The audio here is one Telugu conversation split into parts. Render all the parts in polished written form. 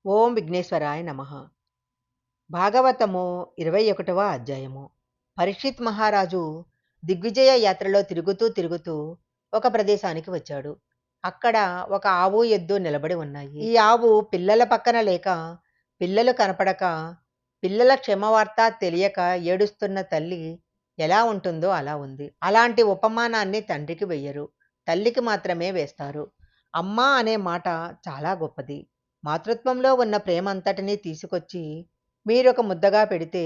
ఓం విఘ్నేశ్వరాయ నమః. భాగవతము 21వ అధ్యాయము. పరీక్షిత్ మహారాజు దిగ్విజయ యాత్రలో తిరుగుతూ ఒక ప్రదేశానికి వచ్చాడు. అక్కడ ఒక ఆవు, ఎద్దు నిలబడి ఉన్నాయి. ఈ ఆవు పిల్లల పక్కన లేక, పిల్లలు కనపడక, పిల్లల క్షేమవార్త తెలియక ఏడుస్తున్న తల్లి ఎలా ఉంటుందో అలా ఉంది. అలాంటి ఉపమానాన్ని తండ్రికి వెయ్యరు, తల్లికి మాత్రమే వేస్తారు. అమ్మ అనే మాట చాలా గొప్పది. మాతృత్వంలో ఉన్న ప్రేమంతటినీ తీసుకొచ్చి మీరొక ముద్దగా పెడితే,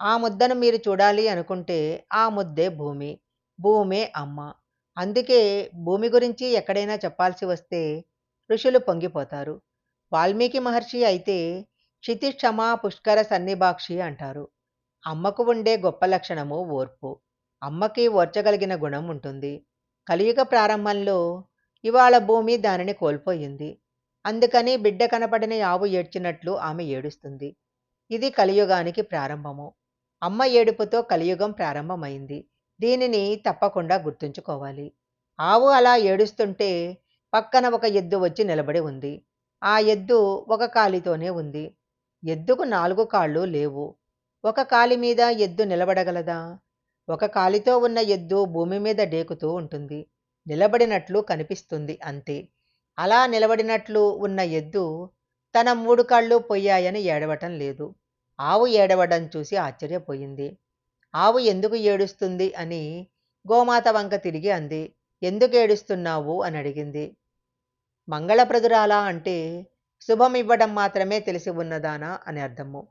ఆ ముద్దను మీరు చూడాలి అనుకుంటే ఆ ముద్దే భూమి. భూమే అమ్మ. అందుకే భూమి గురించి ఎక్కడైనా చెప్పాల్సి వస్తే ఋషులు పొంగిపోతారు. వాల్మీకి మహర్షి అయితే క్షితి క్షమా పుష్కర సన్నిభాక్షి అంటారు. అమ్మకు ఉండే గొప్ప లక్షణము ఓర్పు. అమ్మకి ఓర్చగలిగిన గుణం ఉంటుంది. కలియుగ ప్రారంభంలో ఇవాళ భూమి దానిని కోల్పోయింది. అందుకని బిడ్డ కనపడని ఆవు ఏడ్చినట్లు ఆమె ఏడుస్తుంది. ఇది కలియుగానికి ప్రారంభము. అమ్మ ఏడుపుతో కలియుగం ప్రారంభమైంది. దీనిని తప్పకుండా గుర్తుంచుకోవాలి. ఆవు అలా ఏడుస్తుంటే పక్కన ఒక ఎద్దు వచ్చి నిలబడి ఉంది. ఆ ఎద్దు ఒక కాలితోనే ఉంది. ఎద్దుకు 4 కాళ్ళు లేవు. ఒక కాలి మీద ఎద్దు నిలబడగలదా? ఒక కాలితో ఉన్న ఎద్దు భూమి మీద డేకుతూ ఉంటుంది. నిలబడినట్లు కనిపిస్తుంది అంతే. అలా నిలబడినట్లు ఉన్న ఎద్దు తన 3 కాళ్ళు పోయాయని ఏడవటం లేదు. ఆవు ఏడవడం చూసి ఆశ్చర్యపోయింది. ఆవు ఎందుకు ఏడుస్తుంది అని గోమాత వంక తిరిగి అంది. ఎందుకు ఏడుస్తున్నావు అని అడిగింది. మంగళప్రదురాలా అంటే శుభమివ్వడం మాత్రమే తెలిసి ఉన్నదానా అని అర్థము.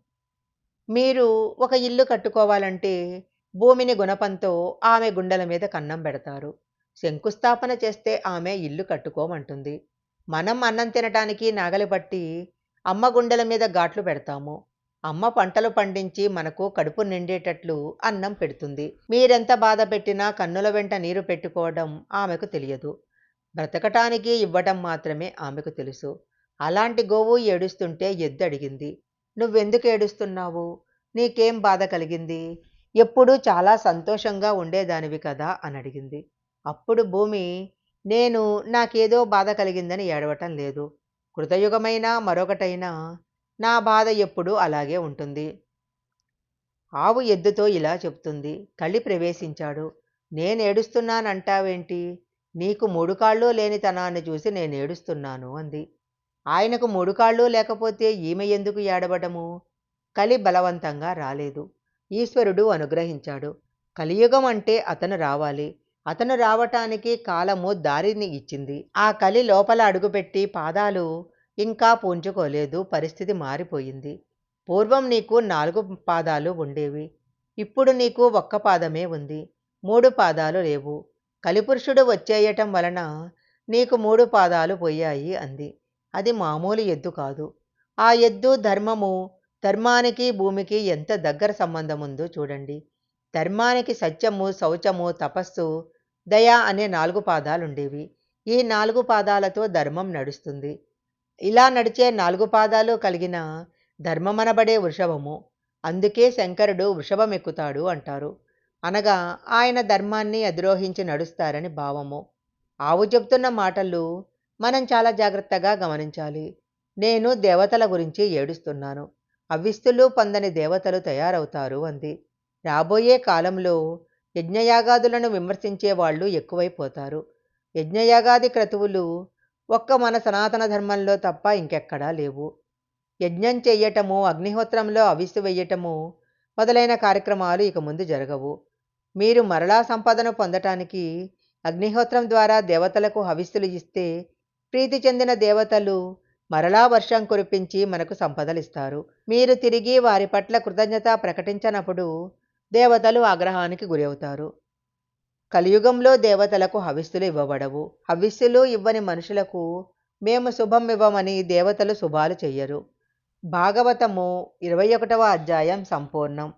మీరు ఒక ఇల్లు కట్టుకోవాలంటే భూమిని గుణపంతో ఆమె గుండెల మీద కన్నం పెడతారు. శంకుస్థాపన చేస్తే ఆమె ఇల్లు కట్టుకోమంటుంది. మనం అన్నం తినటానికి నాగలి పట్టి అమ్మ గుండెల మీద ఘాట్లు పెడతాము. అమ్మ పంటలు పండించి మనకు కడుపు నిండేటట్లు అన్నం పెడుతుంది. మీరెంత బాధ పెట్టినా కన్నుల వెంట నీరు పెట్టుకోవడం ఆమెకు తెలియదు. బ్రతకటానికి ఇవ్వటం మాత్రమే ఆమెకు తెలుసు. అలాంటి గోవు ఏడుస్తుంటే ఎద్దు అడిగింది, నువ్వెందుకు ఏడుస్తున్నావు? నీకేం బాధ కలిగింది? ఎప్పుడూ చాలా సంతోషంగా ఉండేదానివి కదా అని అడిగింది. అప్పుడు భూమి, నేను నాకేదో బాధ కలిగిందని ఏడవటం లేదు. కృతయుగమైనా మరొకటైనా నా బాధ ఎప్పుడూ అలాగే ఉంటుంది. ఆవు ఎద్దుతో ఇలా చెప్తుంది. కళి ప్రవేశించాడు. నేనేడుస్తున్నానంటావేంటి? నీకు 3 కాళ్ళు లేనితనాన్ని చూసి నేనేడుస్తున్నాను అంది. ఆయనకు 3 కాళ్ళు లేకపోతే ఈమె ఎందుకు ఏడవడము? కలి బలవంతంగా రాలేదు. ఈశ్వరుడు అనుగ్రహించాడు. కలియుగం అంటే అతను రావాలి. అతను రావటానికి కాలము దారిని ఇచ్చింది. ఆ కలి లోపల అడుగుపెట్టి పాదాలు ఇంకా పూంచుకోలేదు. పరిస్థితి మారిపోయింది. పూర్వం నీకు 4 పాదాలు ఉండేవి. ఇప్పుడు నీకు ఒక్క పాదమే ఉంది. 3 పాదాలు లేవు. కలిపురుషుడు వచ్చేయటం వలన నీకు 3 పాదాలు పోయాయి అంది. అది మామూలు ఎద్దు కాదు. ఆ ఎద్దు ధర్మము. ధర్మానికి భూమికి ఎంత దగ్గర సంబంధం ఉందో చూడండి. ధర్మానికి సత్యము, శౌచము, తపస్సు, దయ అనే 4 పాదాలుండేవి. ఈ 4 పాదాలతో ధర్మం నడుస్తుంది. ఇలా నడిచే 4 పాదాలు కలిగిన ధర్మమనబడే వృషభము. అందుకే శంకరుడు వృషభమెక్కుతాడు అంటారు. అనగా ఆయన ధర్మాన్ని అధిరోహించి నడుస్తారని భావము. ఆవు చెప్తున్న మాటలు మనం చాలా జాగ్రత్తగా గమనించాలి. నేను దేవతల గురించి ఏడుస్తున్నాను. అవిస్తులు పొందని దేవతలు తయారవుతారు అంది. రాబోయే కాలంలో యజ్ఞయాగాదులను విమర్శించే వాళ్ళు ఎక్కువైపోతారు. యజ్ఞయాగాది క్రతువులు ఒక్క మన సనాతన ధర్మంలో తప్ప ఇంకెక్కడా లేవు. యజ్ఞం చెయ్యటము, అగ్నిహోత్రంలో అవిస్సు వెయ్యటము మొదలైన కార్యక్రమాలు ఇక ముందు జరగవు. మీరు మరలా సంపదను పొందటానికి అగ్నిహోత్రం ద్వారా దేవతలకు హవిస్సులు ఇస్తే ప్రీతి చెందిన దేవతలు మరలా వర్షం కురిపించి మనకు సంపదలిస్తారు. మీరు తిరిగి వారి పట్ల కృతజ్ఞత ప్రకటించనప్పుడు దేవతలు ఆగ్రహానికి గురవుతారు. కలియుగంలో దేవతలకు హవిస్సులు ఇవ్వబడవు. హవిస్సులు ఇవ్వని మనుషులకు మేము శుభం ఇవ్వమని దేవతలు శుభాలు చెయ్యరు. భాగవతము 21వ అధ్యాయం సంపూర్ణం.